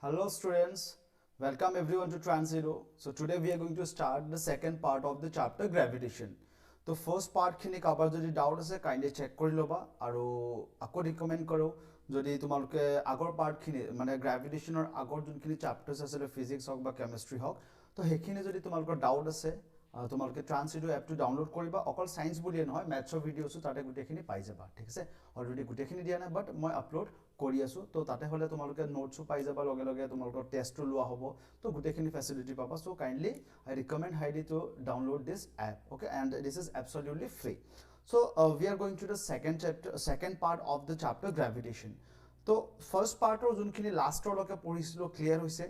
Hello students, welcome everyone to Transzero. So today we are going to start the second part of the chapter gravitation. So first part khini kabar jodi doubt ase kindly check kori loba aru ako recommend karo jodi tumaluke agor part khini mane gravitation or agor jun khini chapters asile physics hok ba chemistry hok to hekhini jodi tumalukor doubt ase তোমালোকে ট্ৰান্সলেটো এপটো download কৰিবা অকল science বুলিয়ে নহয় ম্যাথছৰ ভিডিঅ'ছো তাতে গুটেখিনি পাই যাবা ঠিক আছে অলৰেডি গুটেখিনি দিয়া নাই বাট মই আপলোড কৰি আছো তো তাতে হলে তোমালোকে নোটছো পাই যাবা লগে লগে তোমালোকৰ টেষ্টটো লোৱা হ'ব তো গুটেখিনি ফেসিলিটি পাবা so kindly I recommend highly to download this app okay and this is absolutely free so we are going to the second part of the chapter gravitation তো ফার্স্ট পাৰ্টৰ যোনখিনি লাষ্টৰ লকে পঢ়িছিলো ক্লিয়াৰ হৈছে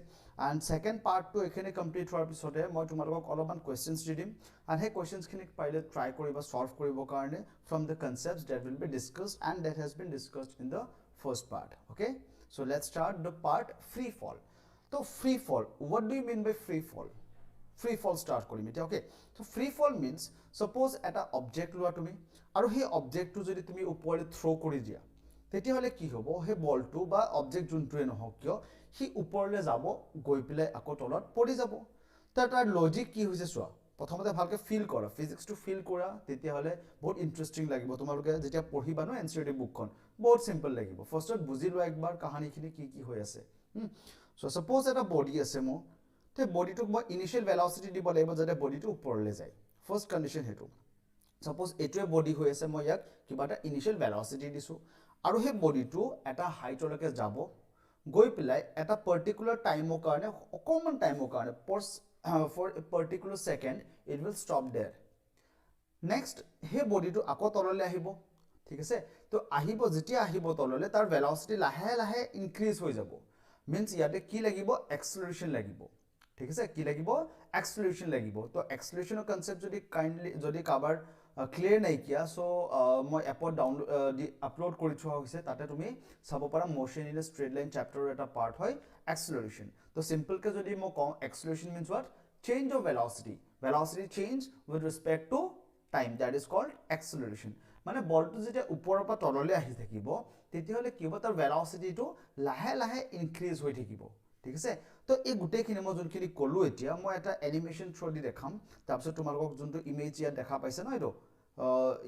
and second part to ekhine complete hoar pisode moi tumalok oloban questions didim and he questions khini paile try koriba solve koribo karone from the concepts that will be discussed and that has been discussed in the first part. Okay, so let's start the part free fall. So free fall, what do you mean by free fall? Free fall start korim eta. Okay, so free fall means suppose eta object lua tumi aru he object to jodi tumi upore throw kori dia তেতিয়া হলে কি হ'ব হে বলটো বা object যোনটোৱে নহওক কিয় হি ওপৰলৈ যাব গৈ পিলাই আকৌ তলত পৰি যাব তাৰ লজিক কি হৈছে চোৱা প্ৰথমতে ভালকে ফিল কৰা ফিজিক্সটো ফিল কৰা তেতিয়া হলে বহুত ইন্টাৰেষ্টিং লাগিব তোমালোকে যেতিয়া পঢ়িবা ন এনসিইআৰটি বুকখন বহুত সিম্পল লাগিব ফাৰ্ষ্টত বুজি লোৱা একবাৰ কাহানীখিনি কি হৈ আছে সো সাপোজ এটা বডি আছে মো তে বডিটোক মই ইনিশিয়াল ভেলোসিটি দিব লাগিব যাতে বডিটো ওপৰলৈ যায় ফাৰ্ষ্ট কন্ডিশন হেতু সাপোজ এটোৱে বডি হৈ আছে মই ইয়াক কিবা এটা ইনিশিয়াল ভেলোসিটি দিছো আৰু হে বডিটো এটা হাইটলৈকে যাব গৈ পিলাই এটা পাৰ্টিকুলাৰ টাইমৰ কাৰণে অকমান টাইমৰ কাৰণে for a particular second it will stop there next হে বডিটো আকৌ তললৈ আহিব ঠিক আছে তো আহিব যেতিয়া আহিব তললৈ তাৰ ভেলোসিটি লাহে লাহে ইনক্ৰিজ হৈ যাব মিন্স ইয়াতে কি লাগিব এক্সেলাৰেশন লাগিব ঠিক আছে কি লাগিব এক্সেলাৰেশন লাগিব তো এক্সেলাৰেশনৰ কনসেপ্ট যদি কাইন্ডলি যদি কাভাৰ ক্লিয়াৰ নাই কিয়া সো মই এপত ডাউনলোড আপলোড কৰি থোৱা হৈছে তাতে তুমি চাব পাৰা motion in a straight line চ্যাপ্টাৰৰ এটা পাৰ্ট হয় এক্সেলাৰেশন তো সিম্পল কে যদি মই কওঁ acceleration means what change of velocity change with respect to time that is called acceleration মানে বলটো যেতিয়া ওপৰৰ পৰা তললৈ আহি থাকিব তেতিয়া হলে কি হ'ব তাৰ velocityটো লাহে লাহে ইনক্ৰিজ হৈ থাকিব ঠিক আছে তো এই গুটেখিনি মই যোনখিনি কলো এতিয়া মই এটা এনিমেশন থ্ৰু দি দেখাম তাৰপিছত তোমালোকক যোনটো ইমেজ ইয়াত দেখা পাইছে ন এটো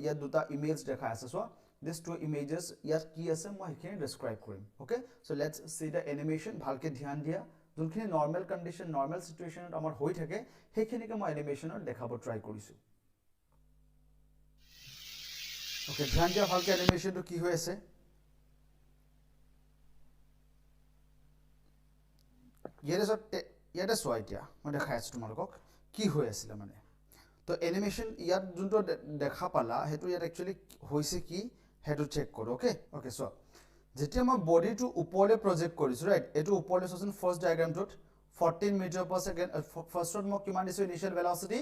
ইয়াত দুটা ইমেজ দেখা আছে সো this two images ইয়াত কি আছে মই এখিনি ডেসক্ৰাইব কৰিম okay so let's see the animation ভালকে ধ্যান দিয়া যোনখিনি নৰ্মেল কন্ডিশন নৰ্মেল সিচুৱেচনত আমাৰ হৈ থাকে সেইখিনিকে মই এনিমেশনত দেখাব ট্ৰাই কৰিছো ওকে ধ্যান দিয়া ভালকে এনিমেশনটো কি হৈ আছে ইয়াতে চোৱা এতিয়া মই দেখাই আছো তোমালোকক কি হৈ আছিল মানে তো এনিমেশন ইয়াত যোনটো দেখা পালা হেতু ইয়াত একচুয়ালি হৈছে কি হেতু চেক কৰো ওকে সো যেতিয়া মই বডিটো ওপৰলৈ প্ৰজেক্ট কৰিছো ৰাইট এটো ওপৰলৈ চোন ফাৰ্স্ট ডায়াগ্ৰামটোত 14 মিটাৰ পাৰ সেকেন্ড ফাৰ্স্টত মই কিমান দিছো initial velocity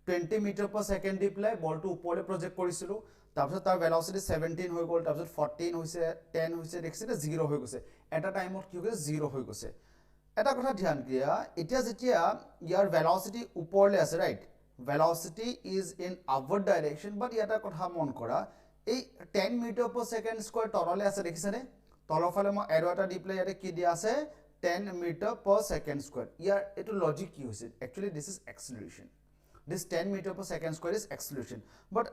20 metre per second দি প্লাই বলটো ওপৰলৈ প্ৰজেক্ট কৰিছিলো তাৰপিছত তাৰ ভেলোসিটি 17 হৈ গল তাৰপিছত 14 হৈছে 10 হৈছে দেখিছে 0 হৈ গৈছে এটা টাইমত কি হৈছে 0 হৈ গৈছে এটা কথা ধ্যান দিয়া এতিয়া যেতিয়া ইয়াৰ ভেলোসিটি ওপৰলৈ আছে right velocity is in upward direction but ইয়াটা কথা মন কৰা এই 10 মিটাৰ পাৰ সেকেন্ড স্কয়াৰ তললৈ আছে দেখিছানে তলফালে মই এৰো এটা দি প্লে ইয়াতে কি দিয়া আছে 10 মিটাৰ পাৰ সেকেন্ড স্কয়াৰ ইয়াৰ এটো লজিক কি হৈছে actually this is acceleration this 10 meter per second square is acceleration but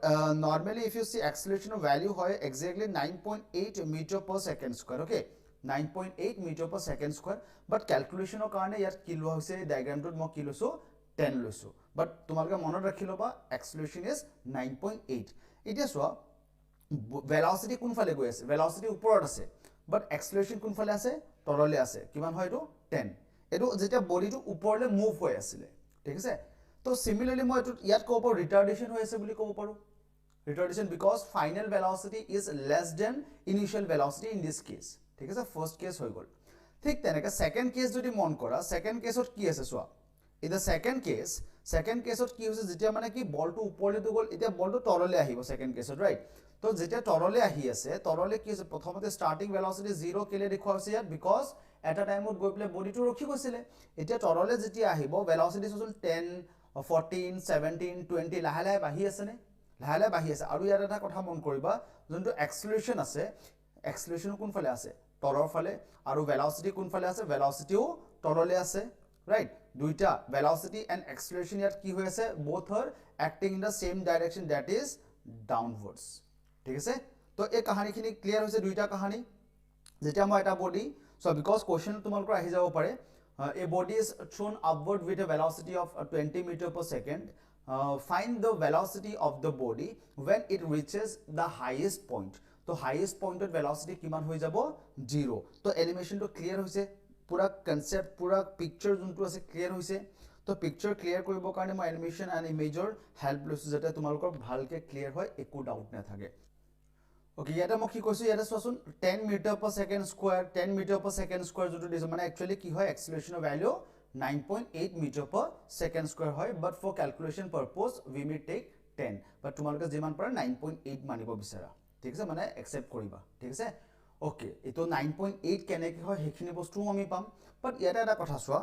normally if you see acceleration value hoy exactly 9.8 meter per second square okay 9.8 meter per second square but calculation or karone yar ki lua hoise diagram tot mo ki loso 10 loso but তোমালোকে মনত ৰাখি লবা acceleration is 9.8 এতিয়া সোৱা velocity কোনফালে গৈ আছে velocity ওপৰত আছে but acceleration কোনফালে আছে তললৈ আছে কিমান হয় এটো 10 এটো যেতিয়া বডিটো ওপৰলৈ মুভ হৈ আছিল ঠিক আছে তো সিমিলাৰলি মই এটো ইয়াত কব পাৰো ৰিটাৰ্ডেশন হৈ আছে বুলি কব পাৰো retardation because final velocity is less than initial velocity in this case ঠিক আছে ফাৰ্স্ট কেস হৈ গল ঠিক তেনেকা সেকেন্ড কেস যদি মন কৰা সেকেন্ড কেসত কি আছে সোৱা in the second case কি হৈছে যেতিয়া মানে কি বলটো ওপৰলৈ গল এতিয়া বলটো তললৈ আহিব সেকেন্ড কেসত ৰাইট তো যেতিয়া তললৈ আহি আছে তললৈ কি হৈছে প্ৰথমতে স্টাৰ্টিং ভেলোসিটি 0 কেলে দেখুৱা হৈছে ইয়াত বিকজ এটা টাইমত গৈ প্লে বডিটো ৰখি গৈছিল এতিয়া তললৈ যেতিয়া আহিব ভেলোসিটি হ'ল 10 14 17 20 লাহে লাহে বাঢ়ি আছে নে লাহে লাহে বাঢ়ি আছে আৰু ইয়াত এটা কথা মন কৰিবা যোনটো এক্সেলাৰেশন আছে এক্সেলাৰেশন কোনফালে আছে তলৰ ফালে আৰু ভেলোচিটি কোন ফালে আছে ভেলোচিটিও তললে আছে ৰাইট দুইটা ভেলোচিটি এণ্ড এক্সেলাৰেশ্যন ইয়াত কি হৈ আছে both are acting in the same direction that is downwards ঠিক আছে তো এই কাহিনীখিনি ক্লিয়াৰ হৈছে দুইটা কাহিনী যেতিয়া মই এটা বডি so because question তোমালোকৰ আহি যাব পাৰে a body is thrown upward with a velocity of 20 meter per second find the velocity of the body when it reaches the highest point तो highest point of velocity কিমান হৈ যাব 0 তো animation তো ক্লিয়াৰ হৈছে পুৰা কনসেপ্ট পুৰা picture যোনটো আছে ক্লিয়াৰ হৈছে তো পিকচাৰ ক্লিয়াৰ কৰিব কাৰণে মই এনিমেশন এণ্ড ইমেজৰ হেল্প লৈছো যাতে তোমালোকৰ ভালকে ক্লিয়াৰ হয় একো ডাউট নাথাকে ওকে ইয়াতে মই কি কৈছো ইয়াতে চোৱাচোন 10 metre per second square 10 metre per second square যোনটো দিছে মানে একচুয়ালি কি হয় এক্সেলাৰেশ্যনৰ value 9.8 metre per second square হয় but for calculation purpose we may take 10 but তোমালোকে যিমান পাৰা 9.8 মানিব বিচাৰা ঠিক আছে মানে একসেপ্ট কৰিবা ঠিক আছে ওকে এটো 9.8 কেনেকৈ হয় হেখিনি বস্তুও আমি পাম বাট ইয়াতে এটা কথা চোৱা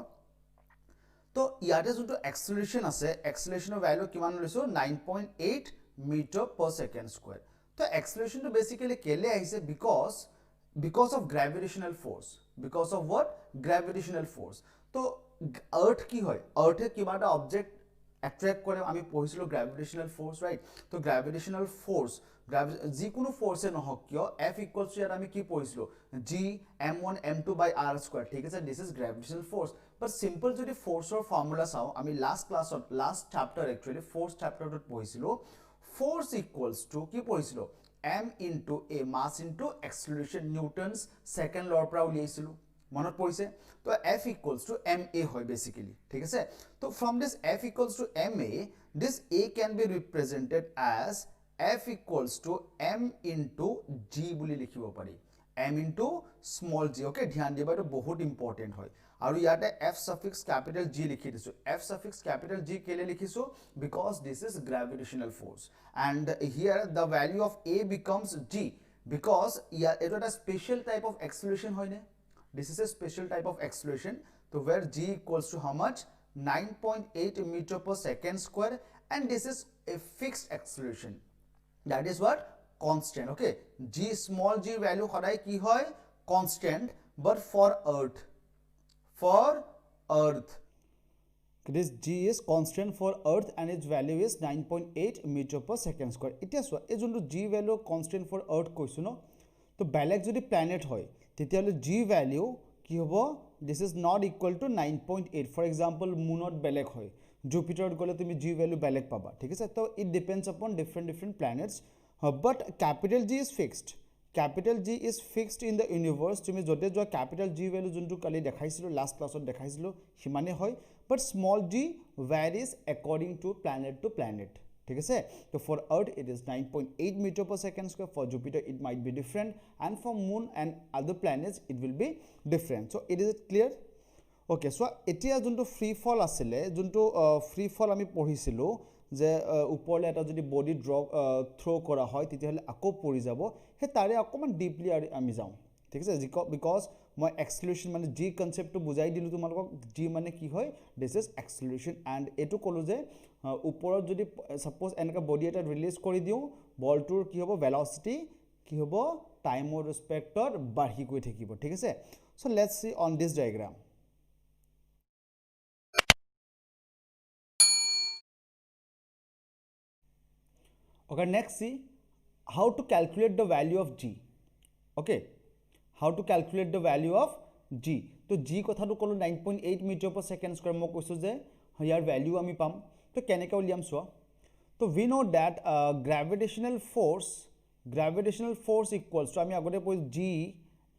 তো ইয়াতে যোনটো এক্সেলাৰেশ্যন আছে এক্সেলাৰেশ্যনৰ ভ্যালু কিমান লৈছো 9.8 মিটাৰ per second square तो acceleration to basically केले आइसे because of gravitational force because of what gravitational force तो earth की होय earth है किबाटा object attract करे आमी पहुँचलो gravitational force right तो gravitational force जी कुनो force है নহক कियो F equals to यार आमी की पहुँचलो G m1 m2 by r square ठीक है sir this is gravitational force but simple जो दी force और formula साओ आमी last chapter actually fourth chapter तो पहुँचलो force equals to কি পঢ়িছিল m into a mass into acceleration newtons second law পৰা উলিয়াইছিল মনত পৰিছে তো f equals to ma হয় basically ঠিক আছে তো from this f equals to ma this a can be represented as f equals to m into g বুলি লিখিব পাৰি m into small g okay ধ্যান দিবা এটা বহুত ইম্পৰ্টেন্ট হয় আৰু ইয়াতে f suffix capital G লিখি দিছো f suffix capital G কেলে লিখিছো because this is gravitational force and here the value of a becomes G because এটা একটা special type of acceleration হয় না this is a special type of acceleration so where G equals to how much 9.8 meter per second square and this is a fixed acceleration that is what constant okay G small g value সদায় কি হয় constant but for earth this G is constant for earth and its value is 9.8 meter per second square এতিয়া so এই যোনটো G value constant for earth কৈছো ন তো বেলেগ যদি প্ল্যানেট হয় তেতিয়ালে G value কি হ'ব this is not equal to 9.8 for example moonot বেলেগ হয় জুপিটাৰত গলে তুমি G value বেলেগ পাবা ঠিক আছে তো it depends upon different planets but capital G is fixed capital G is fixed in the universe তুমি যতে যোৱা capital G value যোনটো কালি দেখাইছিলো লাস্ট ক্লাছত দেখাইছিলো হিমানে হয় but small g varies according to planet ঠিক আছে তো for earth it is 9.8 meter per second square for Jupiter it might be different and for moon and other planets it will be different so it is clear okay so এতিয়া যোনটো free ফল আছিল যোনটো free ফল আমি পঢ়িছিলো যে উপৰলে এটা যদি বডি থ্ৰো কৰা হয় তেতিয়াহলে আকৌ পৰি যাব হে তাৰে অকমান ডিপলি আমি যাও ঠিক আছে বিকজ মই এক্সেলাৰেশ্যন মানে জি কনসেপ্টটো বুজাই দিলু তোমালোকক জি মানে কি হয় দিস ইজ এক্সেলাৰেশ্যন এন্ড এটো কলো যে উপৰত যদি সাপোজ এনেকা বডি এটা ৰিলিজ কৰি দিও বলটোৰ কি হ'ব ভেলোচিটি কি হ'ব টাইমৰ ৰেসপেক্টত বাঢ়ি গৈ থাকিব ঠিক আছে so let's see on this diagram okay next see how to calculate the value of G okay how to calculate the value of G to G কথাটো কলো 9.8 meter per second square মই কৈছো যে ইয়াৰ ভ্যালু আমি পাম তো কেনেকৈ উলিয়াম সো তো we know that gravitational force equals to আমি আগতে পঢ়ি G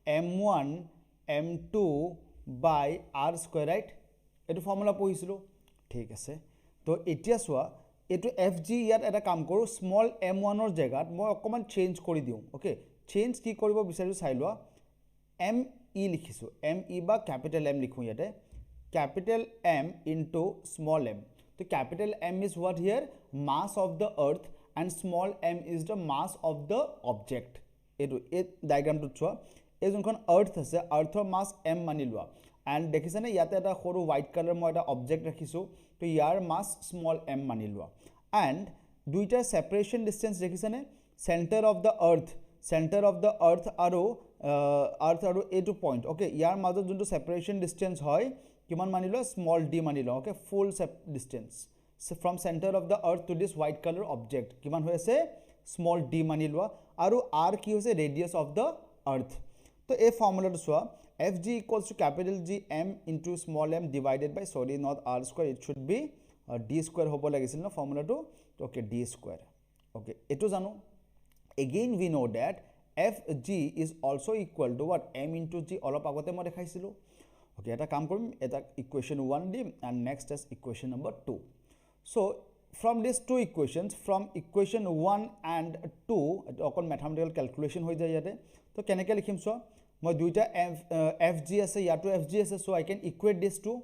m1 m2 by r square right এটো ফৰ্মুলা পঢ়িছিলো ঠিক আছে তো এতিয়া সোয়া এটো fg ইয়াত এটা কাম কৰো স্মল m1 ৰ জায়গাত মই অকমান চেঞ্জ কৰি দিও ওকে চেঞ্জ কি কৰিব বিচাৰিছো চাই লোৱা me লিখিছো me বা ক্যাপিটাল m লিখো ইয়াতে capital m into small m তো capital m is what here mass of the earth and small m is the mass of the object এটো এই ডায়াগ্ৰামটো চোৱা এই যোনখন earth আছে earthৰ mass m মানি লোৱা and দেখিছানে ইয়াতে এটা সৰু হোৱাইট কালাৰ মই এটা অবজেক্ট ৰাখিছো তো ইয়াৰ মাস স্মল m মানি লোৱা and দুইটা সেপাৰেশন ডিসটেন্স দেখিছানে centre of the earth center of the earth আৰু এইটো point okay ইয়াৰ মাজত যোনটো separation distance হয় কিমান মানি ল small d মানি ল okay full distance from center of the earth to this white color object কিমান হৈ আছে small d মানি লোৱা আৰু r কি হৈছে radius of the earth তো এই ফৰ্মুলাটো চোৱা fg equals to capital G m into small m divided by sorry not r square it should be d square হ'ব লাগিছিল না ফৰ্মুলাটো তো okay d square okay এটো জানো again we know that fg is also equal to what m into g অলপ আগতে মই দেখাইছিলো okay এটা কাম কৰিম এটা equation 1 দিম and next is equation number 2 so from these two equations from equation 1 and 2 অকন mathematical calculation হৈ যায় ইয়াতে তো কেনেকৈ লিখিম সো মই দুইটা fg আছে ইয়াটো fg আছে so I can equate these two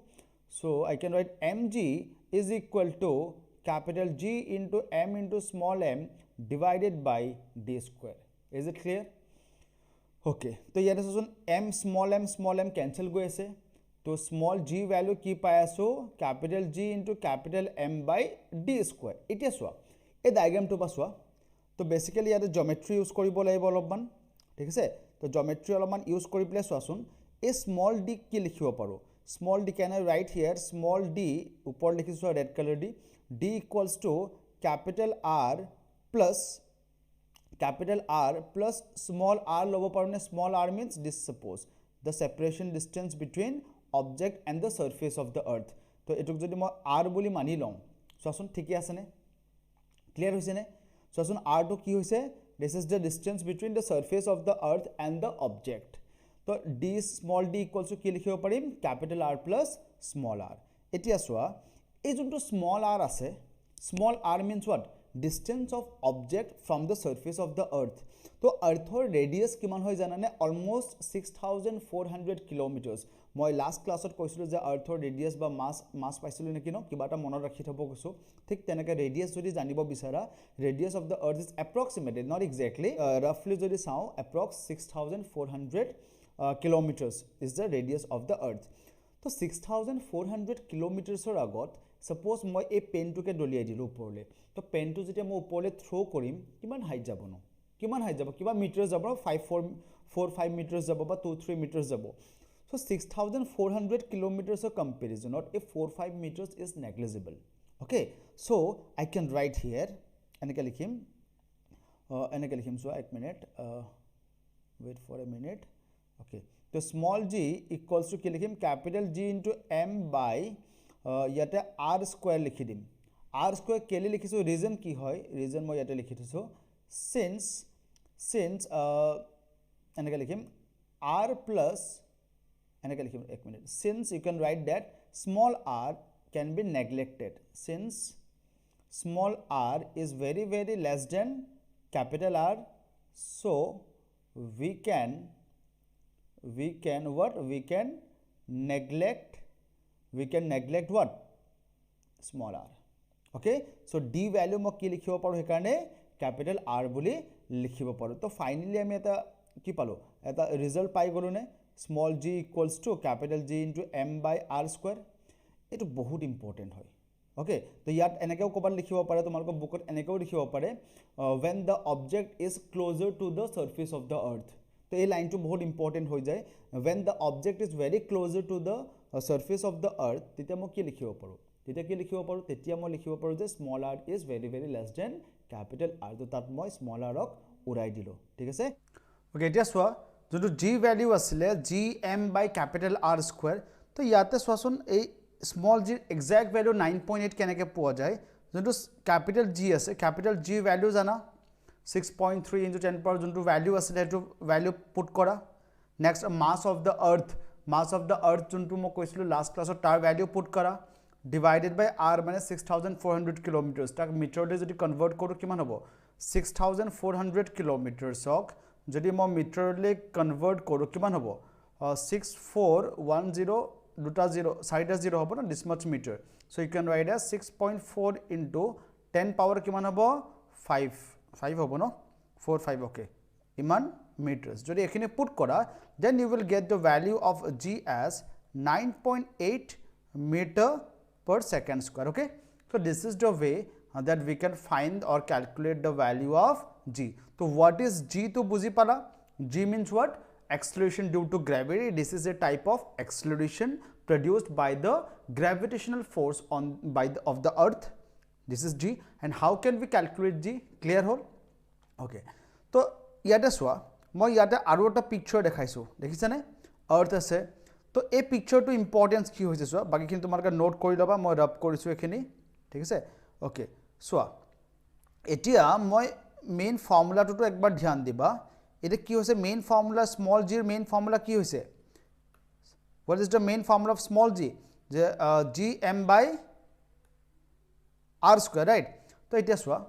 so I can write mg is equal to capital G into m into small m divided by d square is it clear okay তো ইয়াতে সোন m small m cancel গৈ আছে তো small g value কি পাই আছো capital G into capital M by d square এতিয়া সোৱা এই ডায়াগ্ৰামটো পাছোৱা তো বেসিক্যালি ইয়াতে জিওমেট্ৰি ইউজ কৰিব লাগিব অলপমান ঠিক আছে তো জিওমেট্ৰি অলপমান ইউজ কৰি প্লে সোৱাচোন এই স্মল d কি লিখিব পাৰো small d can I write here small d উপৰ লিখিছো red color d equals to capital R plus small r লব পাৰোনে small r means this suppose the separation distance between object and the surface of the earth তো এটুক যদি মই r বুলি মানি লম সোৱাচোন ঠিকই আছে নে ক্লিয়াৰ হৈছে নে সোৱাচোন r টো কি হৈছে this is the distance between the surface of the earth and the object তো d small d equals to কি লিখিব পাৰিম capital R plus small r এতিয়া সোৱা এই যোনটো small r আছে small r means what distance of object from the surface of the earth তো earthৰ radius কিমান হয় জানানে almost 6400 kilometers মই লাস্ট ক্লাছত কৈছিলো যে earthৰ radius বা mass পাইছিলো নেকি ন কিবা এটা মনত ৰাখি থব কৈছো ঠিক তেনেকৈ radius যদি জানিব বিচাৰা radius of the earth is approximated not exactly roughly যদি চাও approx 6400 kilometers is the radius of the earth তো 6400 kilometersৰ আগত suppose মই এই পেনটোকে দলিয়াই দিলো ওপৰলে তো পেনটো যেতিয়া মই ওপৰলে থ্ৰো কৰিম কিমান হাইট যাব ন কিমান হাইট যাব কিবা মিটাৰ যাব 5 মিটাৰ যাব বা 2-3 মিটাৰ যাব so 6400 kilometers of comparison not a 4-5 meters is negligible okay so I can write here enake likhim so 1 minute wait for a minute okay so small g equals to ki likhim capital G into m by yate r square likhi dim r square kele likhiso reason ki hoy reason moi yate likhi thiso since enake likhim r plus enake likhim 1 minute since you can write that small r can be neglected since small r is very less than capital R so we can neglect what small r okay so d value mo ki likhibo paru hekarne capital R boli likhibo paru to finally ami eta ki palo eta result pai golu ne small g equals to capital G into m by r square eto bahut important hoy okay to yat enekeu kobar likhibo pare tomarko bookot enekeu likhibo pare when the object is closer to the surface of the earth to ei line to bahut important hoy jay when the object is very closer to the surface of the earth tetia mo ki likhibo paru tetia mo likhibo paru je small r is very less than capital R to tat moi small r ok urai dilo thik ase okay etia soa যোনটো g value আছিল gm by capital R square তো ইয়াতে সোৱাচোন এই small g exact value 9.8 কেনেকৈ পোৱা যায় যোনটো capital g আছে ক্যাপিটাল g ভ্যালু জানা 6.3 into 10 power যোনটো ভ্যালু আছিল এটো ভ্যালু পুট কৰা next mass of the earth যোনটো মই কৈছিলো লাস্ট ক্লাছত তাৰ ভ্যালু পুট কৰা divided by r মানে 6400 kilometers তাক মিটাৰলৈ যদি কনভাৰ্ট কৰো কিমান হ'ব 6400 kilometers ok যদি মই মিটাৰলৈ কনভাৰ্ট কৰো কিমান হ'ব 6410 দুটা 0 চাৰিটা 0 হ'ব না this much meter so you can write as 6.4 into 10 power কিমান হ'ব 5 হ'ব ন 45 okay ইমান meters যদি এখানে পুট কৰা then you will get the value of g as 9.8 meter per second square okay so this is the way that we can find or calculate the value of g तो what is g तो बुझी पाला g means what acceleration due to gravity this is a type of acceleration produced by the gravitational force on of the earth this is g and how can we calculate g clear hol okay तो ইয়াতে সোয়া মই ইয়াতে আৰু এটা picture দেখাইছো দেখিছানে আৰ্থ আছে তো এই পিকচাৰটো ইম্পৰ্টেন্স কি হৈছে সোয়া বাকিখিনি তোমালোকে নোট কৰি লবা মই ৰাব কৰিছো এখিনি ঠিক আছে ওকে সোয়া এতিয়া মই মেইন ফৰ্মুলাটো একবাৰ ধ্যান দিবা এটা কি হৈছে মেইন ফৰ্মুলা স্মল g এৰ মেইন ফৰ্মুলা কি হৈছে what is the main formula of small g যে g m by r square right তো এটা সোয়া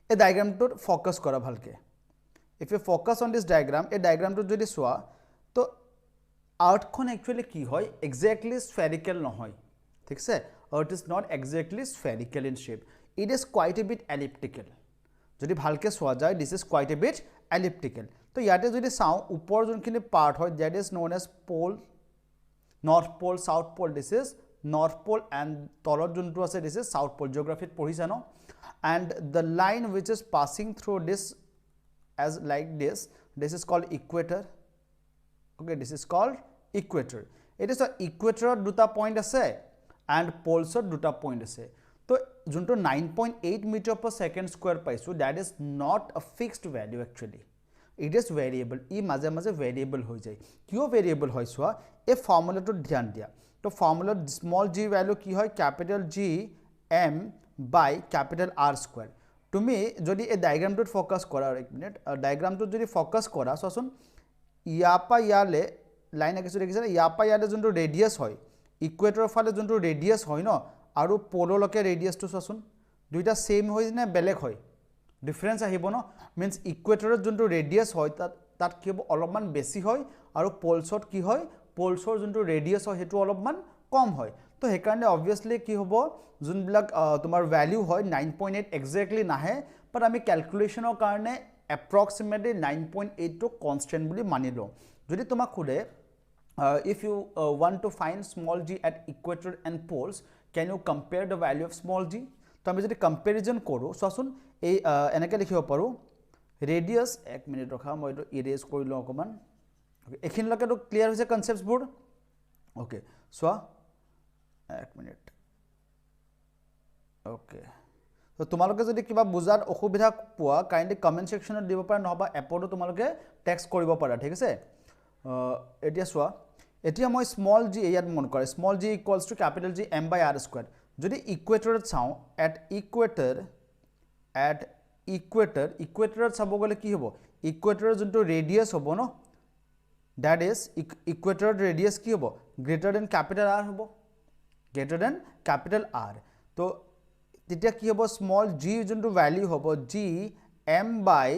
এই ডায়াগ্রামটোত ফোকাস কৰা ভালকে if you focus on this diagram এই ডায়াগ্ৰামটো যদি সোয়া তো আৰ্থখন একচুয়ালি কি হয় এক্স্যাক্টলি স্ফেরিক্যাল নহয় ঠিক আছে earth is not exactly spherical in shape it is quite a bit elliptical যদি ভালকে সোয়া যায় this is quite a bit elliptical তো ইয়াতে যদি চাও উপৰ যোনখিনি পাৰ্ট হয় that is known as pole north pole south pole this is north pole and তলত যোনটো আছে this is south pole geography পঢ়িছা ন and the line which is passing through this as like this is called equator okay this is called equator it is a equator দুটা point আছে and poles দুটা point আছে তো যোনটো 9.8 meter per second square পাইছো that is not a fixed value actually it is variable ই মাঝে মাঝে variable হৈ যায় কিয় variable হয় সোয়া এই ফৰ্মুলাটো ধ্যান দিয়া তো ফৰ্মুলা স্মল g ভ্যালু কি হয় capital G m by capital R square তুমি যদি এই ডায়াগ্রামটোত ফোকাস কৰা এক মিনিট ডায়াগ্ৰামটোত যদি ফোকাস কৰা সোচোন ইয়াপা ইয়ালে লাইন আকিছো দেখিছা ইয়াপা ইয়ালে যোনটো ৰেডিয়াস হয় ইকুৱেটৰৰ ফালে যোনটো ৰেডিয়াস হয় ন আৰু পোললৈকে ৰেডিয়াসটো সোচোন দুইটা সেম হয় নে বেলেগ হয় ডিফাৰেন্স আহিব ন মিন্স ইকুৱেটৰৰ যোনটো ৰেডিয়াস হয় তাত কি হ'ব অলপমান বেছি হয় আৰু পোলছত কি হয় পোলছৰ যোনটো ৰেডিয়াস হয় হেতু অলপমান কম হয় তো হেকাৰণে obviously কি হ'ব যোনবিলাক তোমাৰ ভ্যালু হয় 9.8 এক্স্যাক্টলি নাহে বাট আমি ক্যালকুলেশনৰ কাৰণে approximately 9.8 টো কনস্ট্যান্ট বুলি মানি লও যদি তোমাক খুদে if you want to find small g at equator and poles can you compare the value of small g তো আমি যদি কম্পাৰিজন কৰো সোচোন এই এনেকে লিখিব পাৰো ৰেডিয়াস এক মিনিট ৰখা মই এটো ইৰেজ কৰি লও অকমান ওকে এখিনলৈকে তো ক্লিয়াৰ হৈছে কনসেপ্টস বোৰ ওকে সোয়া এক মিনিট ওকে তো তোমালোকে যদি কিবা বুজাত অসুবিধা পোৱা কাইন্ডলি কমেন্ট সেকশনত দিব পাৰা নহবা এপটো তোমালোকে টেক্সট কৰিব পাৰা ঠিক আছে এতিয়া সোয়া এতিয়া মই স্মল g ইয়াত মন কৰে small g equals to capital G m by r square যদি ইকুৱেটৰত চাও at equator চাব গলে কি হ'ব ইকুৱেটৰৰ যোনটো ৰেডিয়াস হ'ব ন that is equator radius কি হ'ব greater than capital R হ'ব greater than capital R তো তেতিয়া কি হ'ব স্মল g যোনটো ভ্যালু হ'ব g m by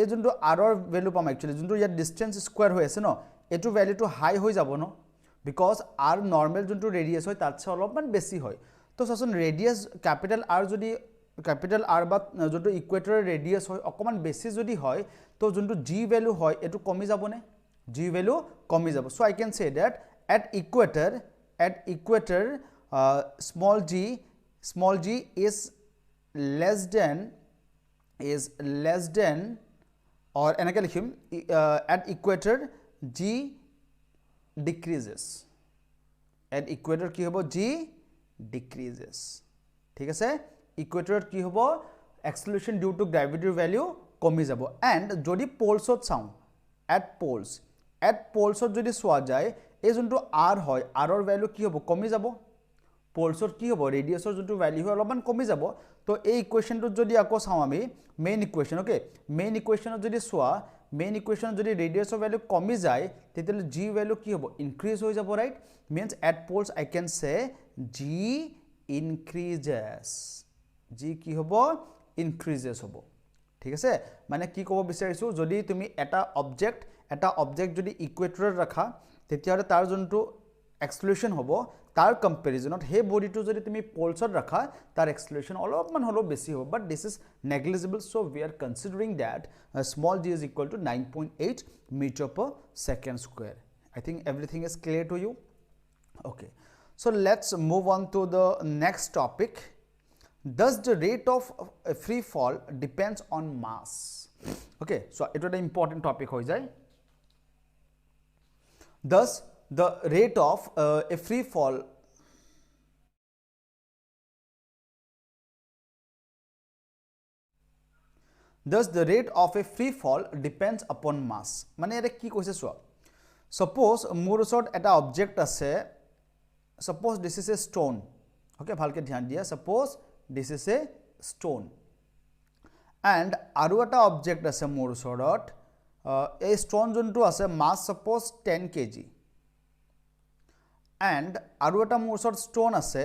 এই যোনটো r ৰ ভ্যালু পাম একচুয়ালি যোনটো ইয়াত ডিসটেন্স স্কয়ার হৈ আছে ন এটো ভ্যালুটো হাই হৈ যাব ন বিকজ r নরমাল যোনটো ৰেডিয়াস হয় তাতছে অলপমান বেছি হয় তো সচোন ৰেডিয়াস ক্যাপিটাল R যদি ক্যাপিটাল R বা যোনটো ইকুৱেটৰৰ ৰেডিয়াস হয় অকমান বেছি যদি হয় তো যোনটো g ভ্যালু হয় এটো কমি যাব নে g ভ্যালু কমি যাব so I can say that at equator small g is less than or এনেকে লিখিম at equator g decreases at equator কি হ'ব g decreases ঠিক আছে ইকুৱেটৰত কি হ'ব acceleration due to gravity value কমি যাব and যদি পোলছত চাও at polesত যদি সোয়া যায় এই যোনটো r হয় r ৰ ভ্যালু কি হ'ব কমি যাব পোলছত কি হ'ব ৰেডিয়াসৰ যোনটো ভ্যালু হয় অলপমান কমি যাব তো এই ইকুৱেশনটো যদি আকৌ চাও আমি মেইন ইকুৱেশন ওকে মেইন ইকুৱেশনত যদি সোয়া মেইন ইকুৱেশনত যদি ৰেডিয়াসৰ ভ্যালু কমি যায় তেতিয়ালে g ভ্যালু কি হ'ব ইনক্ৰিজ হৈ যাব right means at poles I can say g increases g কি হ'ব increases হ'ব ঠিক আছে মানে কি ক'ব বিচাৰিছো যদি তুমি এটা অবজেক্ট যদি ইকুৱেটৰত ৰাখা তেতিয়ালে তাৰ যোনটো acceleration হ'ব তাৰ কম্পেৰিজনত হে বডিটো যদি তুমি পোলছত ৰাখা তাৰ acceleration অলপমান হলো বেছি হ'ব but this is negligible so we are considering that small g is equal to 9.8 meter per second square I think everything is clear to you okay so let's move on to the next topic Does the rate of free fall depends on mass? Okay, so it is an important topic হৈ যায়. Thus the rate of a free fall Thus the rate of a free fall depends upon mass. মানে এটা কি কৈছে চোৱা, suppose মোৰ ওচৰত এটা অবজেক্ট আছে, suppose this is a stone. Okay, ভালকে ধ্যান দিয়া, suppose this is a stone and আৰু এটা অবজেক্ট আছে মোৰ ওচৰত, এই stone যোনটো আছে mass suppose 10 kg and আৰু এটা মোৰ ওচৰত stone আছে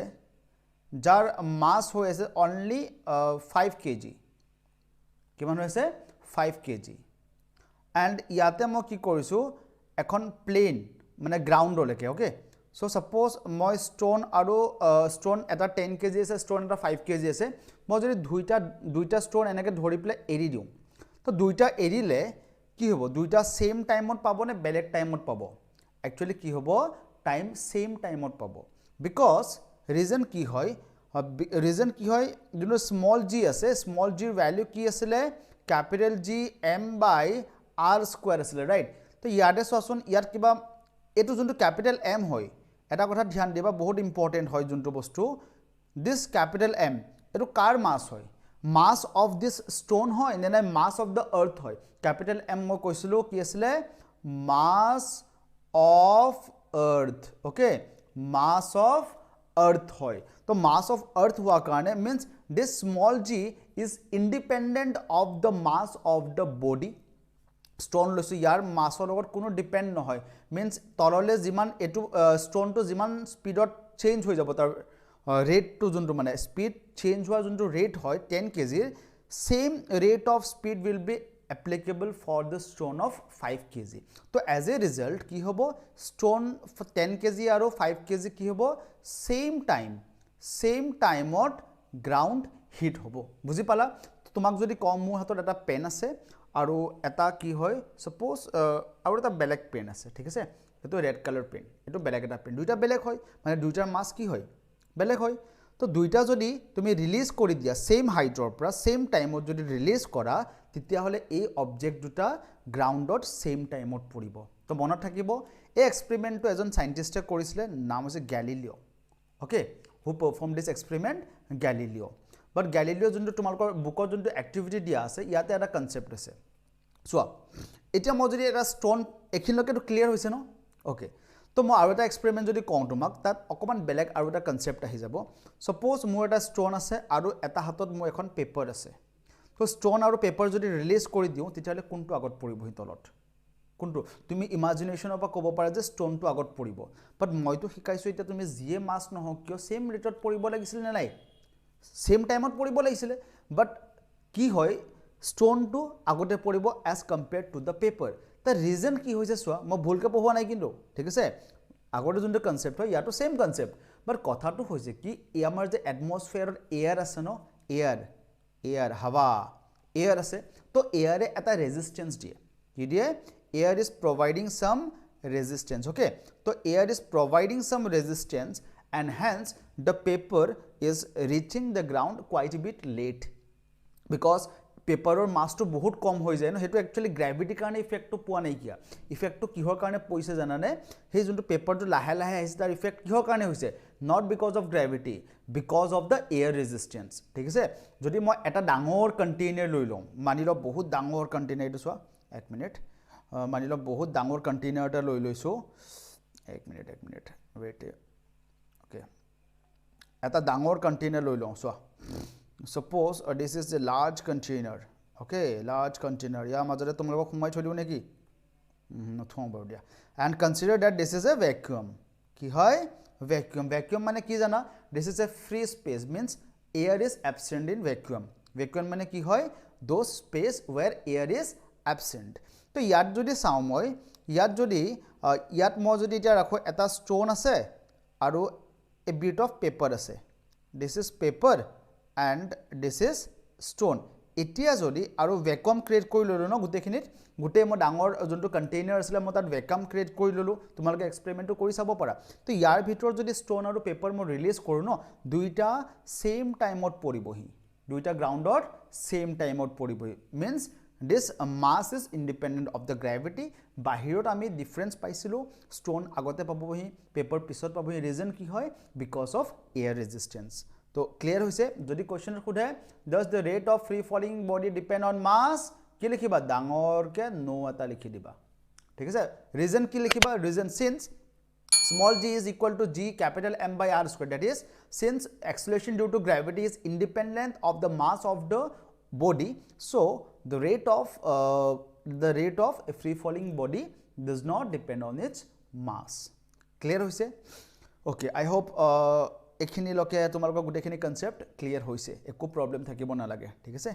যাৰ mass হৈ আছে only 5 kg. কিমান হৈছে 5 kg and ইয়াতে মই কি কৰিছো এখন প্লেন মানে গ্ৰাউণ্ডলৈকে. ওকে, সো সাপোজ মই ষ্টন আৰু ষ্টন এটা 10 kg আছে, ষ্টন এটা 5 kg আছে, মই যদি দুইটা ষ্টন এনেকৈ ধৰি পেলাই এৰি দিওঁ, তো দুইটা এৰিলে কি হ'ব, দুইটা সেম টাইমত পাব নে বেলেগ টাইমত পাব? একচুয়ালি কি হ'ব, টাইম সেম টাইমত পাব. বিকজ ৰিজন কি হয়, যোনটো স্মল জি আছে, স্মল জিৰ ভ্যালু কি আছিলে, ক্যাপিটেল জি এম বাই আৰ স্কোয়াৰ আছিলে, ৰাইট? তো ইয়াতে চোৱাচোন, ইয়াত কিবা এইটো যোনটো ক্যাপিটেল এম হয়, এটা কথা ধ্যান দিবা, বহুত ইম্পৰ্টেণ্ট হয় যোনটো বস্তু, দিছ ক্যাপিটেল এম এইটো কাৰ মাছ হয়, মাছ অফ দিছ ষ্টন হয় নে নাই মাছ অফ দ্য আৰ্থ হয়? ক্যাপিটেল এম মই কৈছিলোঁ কি আছিলে, mass of earth. Okay, mass of earth হয়. তো মাছ অফ আৰ্থ হোৱাৰ কাৰণে means this small G is independent of the mass of the body. Stone লৈছোঁ, ইয়াৰ মাছৰ লগত কোনো ডিপেণ্ড নহয়, মিন্স তললৈ যিমান এইটো ষ্টনটো যিমান স্পীডত চেঞ্জ হৈ যাব, তাৰ ৰেটটো যোনটো মানে স্পীড চেঞ্জ হোৱাৰ যোনটো ৰেট হয় 10 kg, same rate of speed will be applicable for the stone of 5 kg. তো এজ এ ৰিজাল্ট কি হ'ব, ষ্টন 10 kg আৰু 5 kg কি হ'ব, সেম টাইমত গ্ৰাউণ্ড হিট হ'ব. বুজি পালা? তোমাক যদি কম মোৰ হাতত এটা পেন আছে আৰু এটা কি হয়, সাপোজ আৰু এটা বেলেগ পেন আছে, ঠিক আছে, এইটো ৰেড কালাৰ পেন, এইটো বেলেগ এটা পেন, দুইটা বেলেগ হয়, মানে দুইটাৰ মাছ কি হয়, বেলেগ হয়. তো দুইটা যদি তুমি ৰিলিজ কৰি দিয়া সেম হাইটৰ পৰা সেম টাইমত যদি ৰিলিজ কৰা, তেতিয়াহ'লে এই অবজেক্ট দুটা গ্ৰাউণ্ডত সেম টাইমত পৰিব. তো মনত থাকিব, এই এক্সপেৰিমেণ্টটো এজন চাইণ্টিষ্টে কৰিছিলে, নাম হৈছে গ্যালিলিঅ'. ওকে, হু পাৰফৰ্ম দিছ এক্সপেৰিমেণ্ট, গ্যালিলিঅ'. বাট গ্যালিলিঅ' যোনটো তোমালোকৰ বুকত যোনটো এক্টিভিটি দিয়া আছে, ইয়াতে এটা কনচেপ্ট আছে. চোৱা, এতিয়া মই যদি এটা ষ্টন, এইখিনিলৈকেতো ক্লিয়াৰ হৈছে ন? ওকে, তো মই আৰু এটা এক্সপেৰিমেণ্ট যদি কওঁ তোমাক, তাত অকণমান বেলেগ আৰু এটা কনচেপ্ট আহি যাব. ছাপ'জ মোৰ এটা ষ্টন আছে আৰু এটা হাতত মোৰ এখন পেপাৰ আছে. তো ষ্টন আৰু পেপাৰ যদি ৰিলিজ কৰি দিওঁ, তেতিয়াহ'লে কোনটো আগত পৰিবহি তলত? কোনটো? তুমি ইমাজিনেশ্যনৰ পৰা ক'ব পাৰা যে ষ্টনটো আগত পৰিব, বাট মইতো শিকাইছোঁ এতিয়া তুমি যিয়ে মাছ নহওক কিয় সেম ৰেটত পৰিব লাগিছিল নে নাই? সেম টাইমত পৰিব লাগিছিলে, বাট কি হয়, ষ্টনটো আগতে পৰিব as compared to the paper. তাৰ ৰিজন কি হৈছে চোৱা, মই ভুলকৈ পঢ়োৱা নাই কিন্তু, ঠিক আছে, আগতে যোনটো কনচেপ্ট হয় ইয়াতো সেম কনচেপ্ট, বাট কথাটো হৈছে কি, এই আমাৰ যে এটমছফিয়াৰত এয়াৰ আছে ন, এয়াৰ হাৱা, এয়াৰ আছে, তো এয়াৰে এটা ৰেজিষ্টেঞ্চ দিয়ে. কি দিয়ে? এয়াৰ ইজ প্ৰভাইডিং চাম ৰেজিষ্টেঞ্চ. অ'কে, তো এয়াৰ ইজ প্ৰভাইডিং চাম resistance and hence the paper is reaching the ground quite a bit late, because পেপাৰৰ মাছটো বহুত কম হৈ যায় ন, সেইটো একচুৱেলি গ্ৰেভিটিৰ কাৰণে ইফেক্টটো পোৱা নাইকিয়া. ইফেক্টটো কিহৰ কাৰণে পৰিছে জানানে? সেই যোনটো পেপাৰটো লাহে লাহে আহিছে, তাৰ ইফেক্ট কিহৰ কাৰণে হৈছে? Not because of gravity, because of the air resistance. ঠিক আছে, যদি মই এটা ডাঙৰ কণ্টেইনাৰ লৈ লওঁ, মানি লওক বহুত ডাঙৰ কণ্টেইনাৰ, এইটো চোৱা, এক মিনিট, মানি লওক বহুত ডাঙৰ কণ্টেইনাৰ এটা লৈ লৈছোঁ, এক মিনিট ৱেইট, অ'কে, এটা ডাঙৰ কণ্টেইনাৰ লৈ লওঁ, চোৱা, suppose this is a large container. Okay, large container, ইয়াৰ মাজতে তোমালোকক সোমাই থৈ দিওঁ নেকি? নথওঁ বাৰু দিয়া. And consider that this is a vacuum. কি হয়? Vacuum মানে কি জানা? This is a free space, means air is absent in vacuum. Vacuum মানে কি হয়? Those space where air is absent. তো ইয়াত যদি চাওঁ মই, ইয়াত মই যদি এতিয়া ৰাখোঁ, এটা ষ্টন আছে আৰু a bit of paper আছে. This is paper and this is stone. এতিয়া যদি আৰু ভ্যাকুয়াম ক্ৰিয়েট কৰি ললো ন গুটেখিনিত গুটে মই ডাঙৰ যোনটো কন্টেইনাৰ আছিল মই তাত ভ্যাকুয়াম ক্ৰিয়েট কৰি ললো তোমালোকে এক্সপেৰিমেন্টটো কৰি চাব পাৰা তো ইয়াৰ ভিতৰত যদি ষ্টোন আৰু পেপাৰ মই ৰিলিজ কৰো ন দুইটা সেম টাইমত পৰিবহি দুইটা গ্ৰাউণ্ডত সেম টাইমত পৰিবহি means this mass is independent of the gravity বাহিৰত আমি ডিফাৰেন্স পাইছিলো ষ্টোন আগতে পাবহি পেপাৰ পিছত পাবহি ৰিজন কি হয় বিকজ অফ এয়াৰ ৰেজিস্টেন্স তো ক্লিয়াৰ হৈছে যদি কোৱেশ্চন খুদে does the rate of free falling body depend on mass কি লিখিবা ডাঙৰকে নো এটা লিখি দিবা ঠিক আছে ৰিজন কি লিখিবা region since small g is equal to g capital M by r square that is since acceleration due to gravity is independent of the mass of the body so the rate of a free falling body does not depend on its mass clear hoise okay I hope ekhini loke tumalok gutekhini concept clear hoise ekko problem thakibo na lage thik ase